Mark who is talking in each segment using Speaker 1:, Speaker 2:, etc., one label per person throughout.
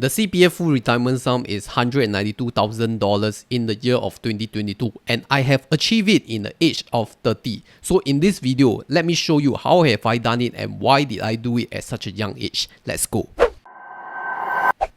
Speaker 1: The CPF Full Retirement Sum is $192,000 in the year of 2022, and I have achieved it in the age of 30. So in this video, let me show you how have I done it and why did I do it at such a young age. Let's go.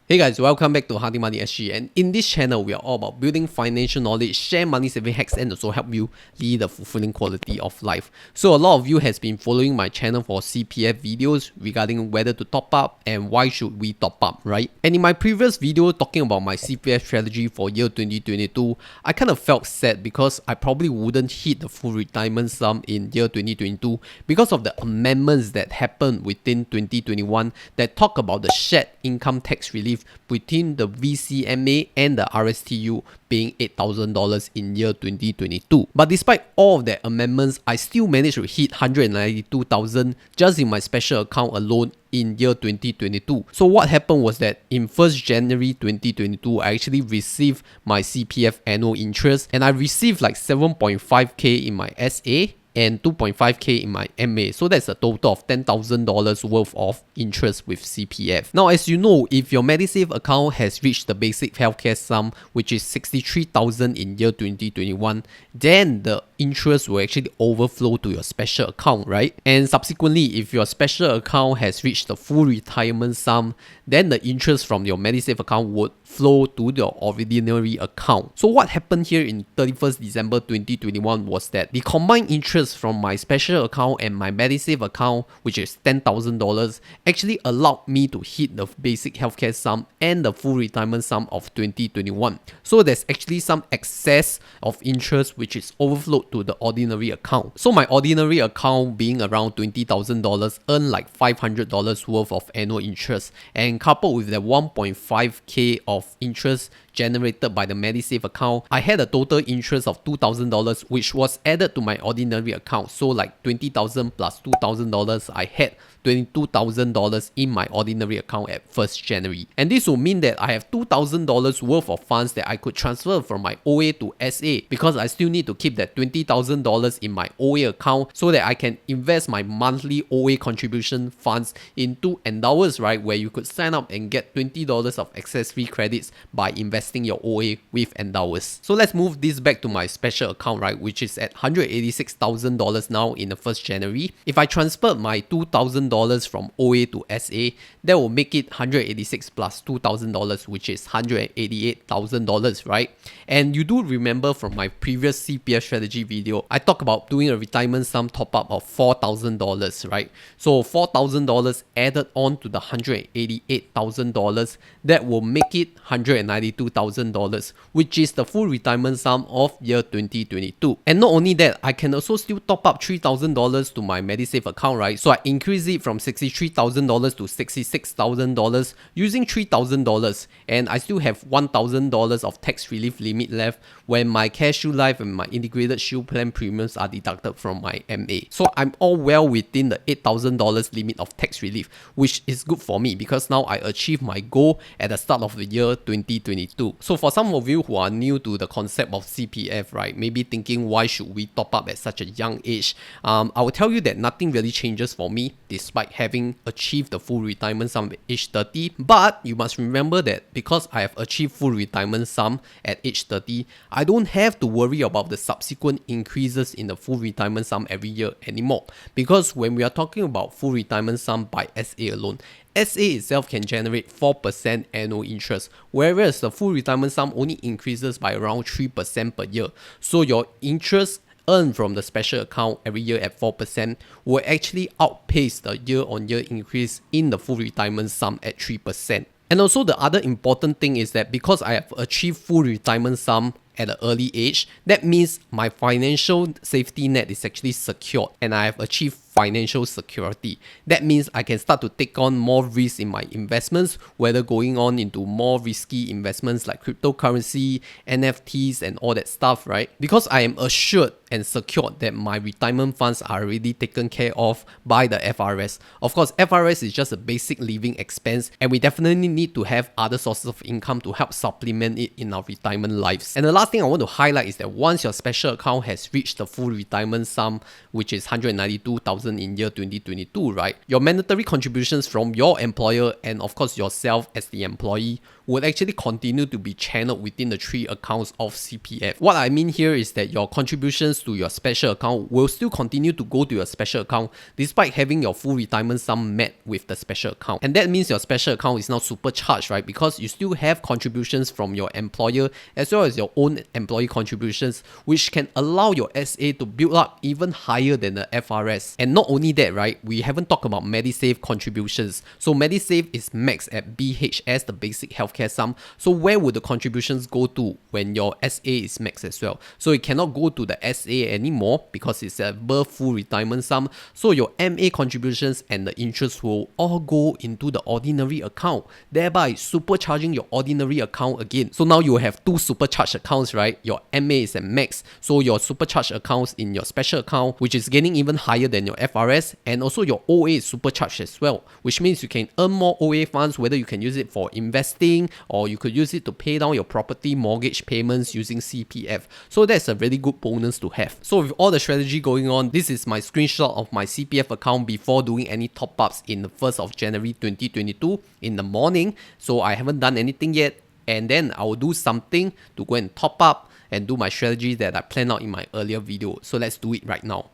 Speaker 1: Hey guys, welcome back to Hunting Money SG, and in this channel we are all about building financial knowledge, share money saving hacks, and also help you lead a fulfilling quality of life. So a lot of you has been following my channel for CPF videos regarding whether to top up and why should we top up, right? And in my previous video talking about my CPF strategy for year 2022, I kind of felt sad because I probably wouldn't hit the full retirement sum in year 2022 because of the amendments that happened within 2021 that talk about the shared income tax relief between the VCMA and the RSTU being $8,000 in year 2022. But despite all of the amendments, I still managed to hit $192,000 just in my special account alone in year 2022. So what happened was that in 1st January 2022, I actually received my CPF annual interest, and I received like 7.5k in my SA and 2.5k in my MA. So that's a total of $10,000 worth of interest with CPF. Now, as you know, if your Medisave account has reached the basic healthcare sum, which is $63,000 in year 2021, then the interest will actually overflow to your special account, right? And subsequently, if your special account has reached the full retirement sum, then the interest from your Medisave account would flow to your ordinary account. So what happened here in 31st December 2021 was that the combined interest from my special account and my Medisave account, which is $10,000, actually allowed me to hit the basic healthcare sum and the full retirement sum of 2021. So there's actually some excess of interest which is overflowed to the ordinary account. So my ordinary account, being around $20,000, earned like $500 worth of annual interest, and coupled with the 1.5k of interest generated by the Medisave account, I had a total interest of $2,000 which was added to my ordinary account. So like $20,000 plus $2,000, I had $22,000 in my ordinary account at 1st January. And this will mean that I have $2,000 worth of funds that I could transfer from my OA to SA, because I still need to keep that $20,000 in my OA account so that I can invest my monthly OA contribution funds into endowers, right, where you could sign up and get $20 of excess free credits by investing your OA with endowers. So let's move this back to my special account, right, which is at $186,000 now in the 1st January. If I transferred my $2,000 from OA to SA, that will make it $186 plus $2,000, which is $188,000, right? And you do remember from my previous CPF strategy video, I talked about doing a retirement sum top up of $4,000, right? So $4,000 added on to the $188,000, that will make it $192,000, which is the full retirement sum of year 2022. And not only that, I can also still top up $3,000 to my Medisave account, right? So I increase it from $63,000 to $66,000 using $3,000, and I still have $1,000 of tax relief limit left when my CareShield Life and my Integrated Shield Plan premiums are deducted from my MA. So I'm all well within the $8,000 limit of tax relief, which is good for me because now I achieved my goal at the start of the year 2022. So for some of you who are new to the concept of CPF, right, maybe thinking why should we top up at such a young age, I will tell you that nothing really changes for me despite having achieved the full retirement sum at age 30. But you must remember that because I have achieved full retirement sum at age 30, I don't have to worry about the subsequent increases in the full retirement sum every year anymore. Because when we are talking about full retirement sum by SA alone, SA itself can generate 4% annual interest, whereas the full retirement sum only increases by around 3% per year. So your interest earned from the special account every year at 4% will actually outpace the year-on-year increase in the full retirement sum at 3%. And also the other important thing is that because I have achieved full retirement sum at an early age, that means my financial safety net is actually secured and I have achieved financial security. That means I can start to take on more risk in my investments, whether going on into more risky investments like cryptocurrency, NFTs and all that stuff, right? Because I am assured and secured that my retirement funds are already taken care of by the FRS. Of course, FRS is just a basic living expense, and we definitely need to have other sources of income to help supplement it in our retirement lives. And the last thing I want to highlight is that once your special account has reached the full retirement sum, which is $192,000, $22,000 in year 2022, right? Your mandatory contributions from your employer and of course yourself as the employee will actually continue to be channeled within the 3 accounts of CPF. What I mean here is that your contributions to your special account will still continue to go to your special account despite having your full retirement sum met with the special account. And that means your special account is now supercharged, right? Because you still have contributions from your employer as well as your own employee contributions, which can allow your SA to build up even higher than the FRS. And not only that, right? We haven't talked about Medisave contributions. So Medisave is maxed at BHS, the basic healthcare sum. So where would the contributions go to when your SA is maxed as well? So it cannot go to the SA anymore because it's above full retirement sum. So your MA contributions and the interest will all go into the ordinary account, thereby supercharging your ordinary account again. So now you have 2 supercharged accounts, right? Your MA is at max, so your supercharged accounts in your special account, which is getting even higher than your FRS, and also your OA is supercharged as well, which means you can earn more OA funds, whether you can use it for investing or you could use it to pay down your property mortgage payments using CPF. So that's a really good bonus to have. So with all the strategy going on, this is my screenshot of my CPF account before doing any top-ups in the 1st of January 2022 in the morning. So I haven't done anything yet, and then I will do something to go and top up and do my strategy that I planned out in my earlier video. So let's do it right now.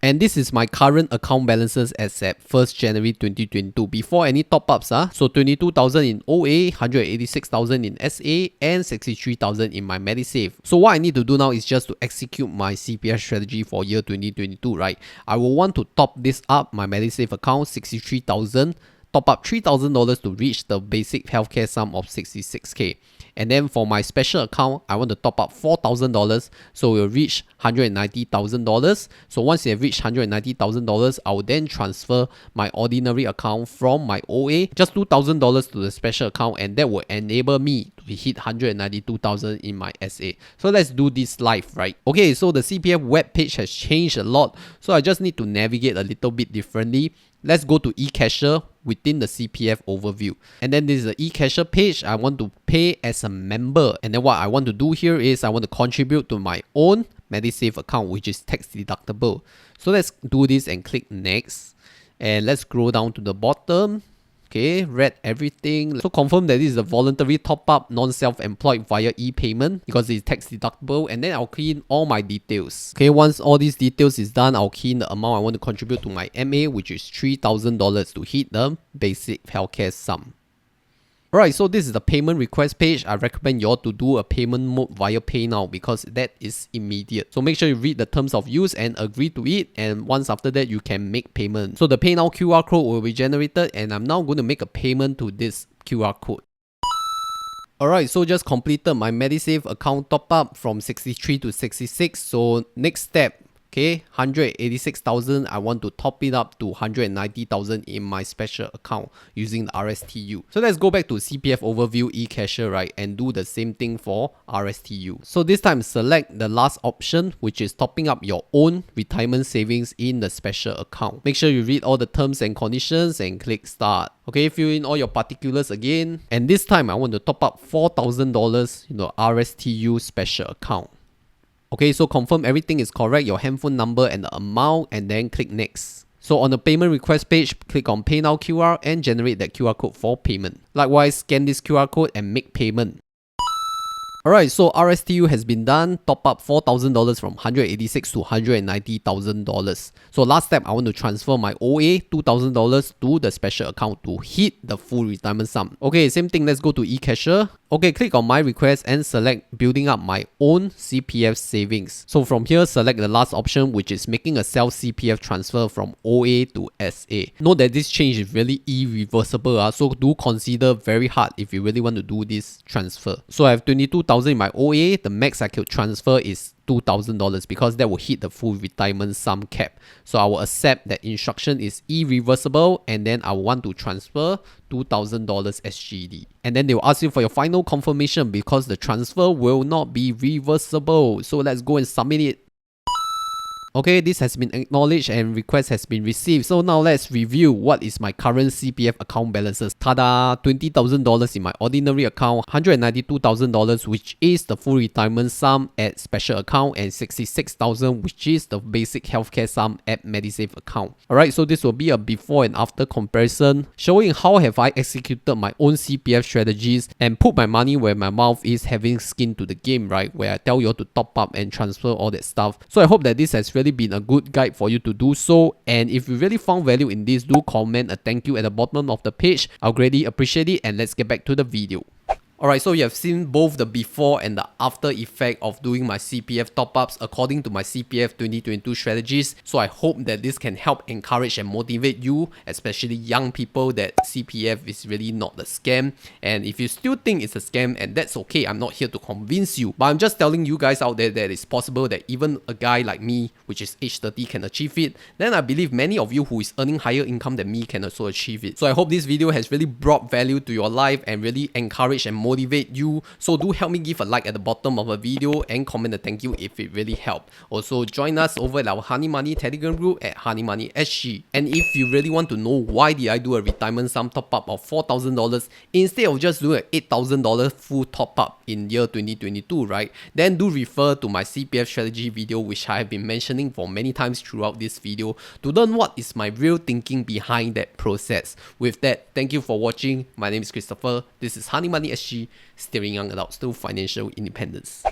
Speaker 1: And this is my current account balances as at 1st January 2022 before any top-ups. So 22,000 in OA, 186,000 in SA, and 63,000 in my Medisave. So what I need to do now is just to execute my CPF strategy for year 2022, right? I will want to top this up, my Medisave account, 63,000, top up $3,000 to reach the basic healthcare sum of 66K. And then for my special account, I want to top up $4,000, so we'll reach $190,000. So once you have reached $190,000, I will then transfer my ordinary account from my OA, just $2,000 to the special account, and that will enable me to hit $192,000 in my SA. So let's do this live, right? Okay, so the CPF web page has changed a lot, so I just need to navigate a little bit differently. Let's go to eCashier within the CPF overview. And then this is the eCashier page. I want to pay as a member. And then what I want to do here is I want to contribute to my own Medisave account, which is tax deductible. So let's do this and click next. And let's scroll down to the bottom. Okay, read everything. So confirm that this is a voluntary top-up, non-self-employed via e-payment because it's tax deductible, and then I'll key in all my details. Okay, once all these details is done, I'll key in the amount I want to contribute to my MA, which is $3,000 to hit the basic healthcare sum. Alright, so this is the payment request page. I recommend you all to do a payment mode via PayNow because that is immediate. So make sure you read the terms of use and agree to it, and once after that you can make payment. So the PayNow QR code will be generated, and I'm now going to make a payment to this QR code. Alright, so just completed my Medisave account top up from 63 to 66. So next step, okay, 186,000, I want to top it up to 190,000 in my special account using the RSTU. So let's go back to CPF overview eCashier, right, and do the same thing for RSTU. So this time select the last option, which is topping up your own retirement savings in the special account. Make sure you read all the terms and conditions and click start. Okay, fill in all your particulars again, and this time I want to top up $4,000 in the RSTU special account. Okay, so confirm everything is correct, your handphone number and the amount, and then click next. So on the payment request page, click on PayNow QR and generate that QR code for payment. Likewise, scan this QR code and make payment. Alright, so RSTU has been done. Top up $4,000 from $186,000 to $190,000. So last step, I want to transfer my OA $2,000 to the special account to hit the full retirement sum. Okay, same thing. Let's go to eCashier. Okay, click on my request and select building up my own CPF savings. So from here, select the last option, which is making a self CPF transfer from OA to SA. Note that this change is really irreversible, so do consider very hard if you really want to do this transfer. So I have 22,000 in my OA. The max I could transfer is $2,000 because that will hit the full retirement sum cap. So I will accept that instruction is irreversible, and then I will want to transfer $2,000 SGD. And then they will ask you for your final confirmation because the transfer will not be reversible. So let's go and submit it. Okay, this has been acknowledged and request has been received. So now let's review what is my current CPF account balances. Tada! $20,000 in my ordinary account, $192,000 which is the full retirement sum at special account, and $66,000 which is the basic healthcare sum at Medisave account. Alright, so this will be a before and after comparison showing how have I executed my own CPF strategies and put my money where my mouth is, having skin to the game, right? Where I tell you all to top up and transfer all that stuff. So I hope that this has really been a good guide for you to do so, and if you really found value in this, do comment a thank you at the bottom of the page. I'll greatly appreciate it, and let's get back to the video. Alright, so you have seen both the before and the after effect of doing my CPF top-ups according to my CPF 2022 strategies. So I hope that this can help encourage and motivate you, especially young people, that CPF is really not a scam. And if you still think it's a scam, and that's okay, I'm not here to convince you, but I'm just telling you guys out there that it's possible that even a guy like me, which is age 30, can achieve it. Then I believe many of you who is earning higher income than me can also achieve it. So I hope this video has really brought value to your life and really encouraged and motivate you. So do help me give a like at the bottom of a video and comment a thank you if it really helped. Also join us over at our Honey Money Telegram group at Honey Money SG. And if you really want to know why did I do a retirement sum top up of $4,000 instead of just doing an $8,000 full top up in year 2022, right? Then do refer to my CPF strategy video, which I have been mentioning for many times throughout this video, to learn what is my real thinking behind that process. With that, thank you for watching. My name is Christopher. This is Honey Money SG, steering young adults to financial independence.